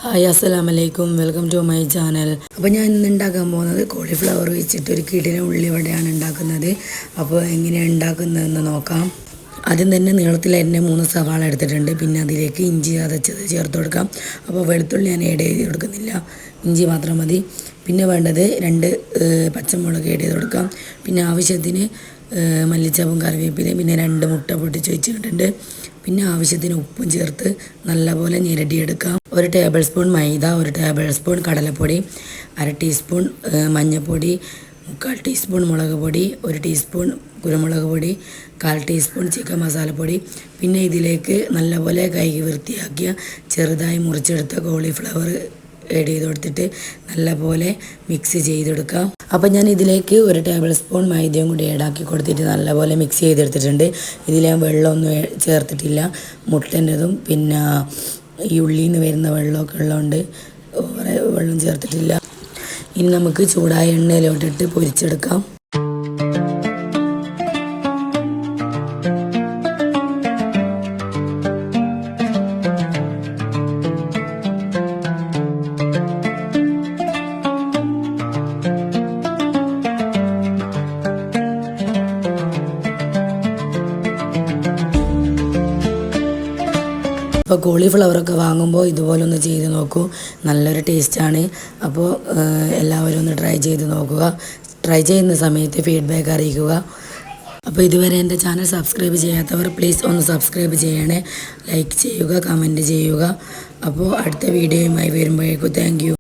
Hi അസ്സലാമലൈക്കും, welcome to my channel. അപ്പോൾ ഞാൻ ഇന്ന് ഉണ്ടാക്കാൻ പോകുന്നത് കോളിഫ്ലവർ വെച്ചിട്ട് ഒരു കിടിലൻ ഉള്ളിവടയാണ് ഉണ്ടാക്കുന്നത്. അപ്പോൾ എങ്ങനെയാണ് ഉണ്ടാക്കുന്നതെന്ന് നോക്കാം. ആദ്യം തന്നെ നീളത്തിലരിഞ്ഞ 3 സവാള എടുത്തിട്ടുണ്ട്. പിന്നെ അതിലേക്ക് ഇഞ്ചി ചതച്ചത് ചേർത്ത് കൊടുക്കാം. അപ്പോൾ വെളുത്തുള്ളി ഞാൻ ആഡ് ചെയ്ത് കൊടുക്കുന്നില്ല, ഇഞ്ചി മാത്രം മതി. പിന്നെ വേണ്ടത് 2 പച്ചമുളക് ആഡ് ചെയ്ത് കൊടുക്കാം. പിന്നെ ആവശ്യത്തിന് മല്ലിച്ചപ്പും കറിവേപ്പിലയും പിന്നെ 2 മുട്ട പൊട്ടിച്ച് വെച്ചിട്ടുണ്ട്. പിന്നെ ആവശ്യത്തിന് ഉപ്പും ചേർത്ത് നല്ലപോലെ ഞെരടിയെടുക്കാം. 1 ടേബിൾ സ്പൂൺ മൈദ, 1 ടേബിൾ സ്പൂൺ കടലപ്പൊടി, 1/2 ടീസ്പൂൺ മഞ്ഞൾപ്പൊടി, 3/4 ടീസ്പൂൺ മുളക് പൊടി, 1 ടീസ്പൂൺ കുരുമുളക് പൊടി, 1/4 ടീസ്പൂൺ ചിക്കൻ മസാലപ്പൊടി. പിന്നെ ഇതിലേക്ക് നല്ലപോലെ കഴുകി വൃത്തിയാക്കിയ ചെറുതായി മുറിച്ചെടുത്ത കോളിഫ്ലവർ ആഡ് ചെയ്ത് കൊടുത്തിട്ട് നല്ലപോലെ മിക്സ് ചെയ്തെടുക്കാം. അപ്പോൾ ഞാൻ ഇതിലേക്ക് 1 ടേബിൾ സ്പൂൺ മൈദയും കൂടി ആഡാക്കി കൊടുത്തിട്ട് നല്ലപോലെ മിക്സ് ചെയ്തെടുത്തിട്ടുണ്ട്. ഇതിൽ ഞാൻ വെള്ളമൊന്നും ചേർത്തിട്ടില്ല. മുട്ടൻ്റെതും പിന്നെ ഈ ഉള്ളിയിൽ നിന്ന് വരുന്ന വെള്ളമൊക്കെ ഉള്ളതുകൊണ്ട് വെള്ളം ചേർത്തിട്ടില്ല. ഇനി നമുക്ക് ചൂടായ എണ്ണയിലോട്ടിട്ട് പൊരിച്ചെടുക്കാം. അപ്പോൾ കോളിഫ്ലവറൊക്കെ വാങ്ങുമ്പോൾ ഇതുപോലൊന്ന് ചെയ്ത് നോക്കൂ, നല്ലൊരു ടേസ്റ്റാണ്. അപ്പോൾ എല്ലാവരും ഒന്ന് ട്രൈ ചെയ്ത് നോക്കുക. ട്രൈ ചെയ്യുന്ന സമയത്ത് ഫീഡ്ബാക്ക് അറിയിക്കുക. അപ്പോൾ ഇതുവരെ എൻ്റെ ചാനൽ സബ്സ്ക്രൈബ് ചെയ്യാത്തവർ പ്ലീസ് ഒന്ന് സബ്സ്ക്രൈബ് ചെയ്യണേ, ലൈക്ക് ചെയ്യുക, കമൻറ്റ് ചെയ്യുക. അപ്പോൾ അടുത്ത വീഡിയോയുമായി വരുമ്പോഴേക്കും താങ്ക് യു.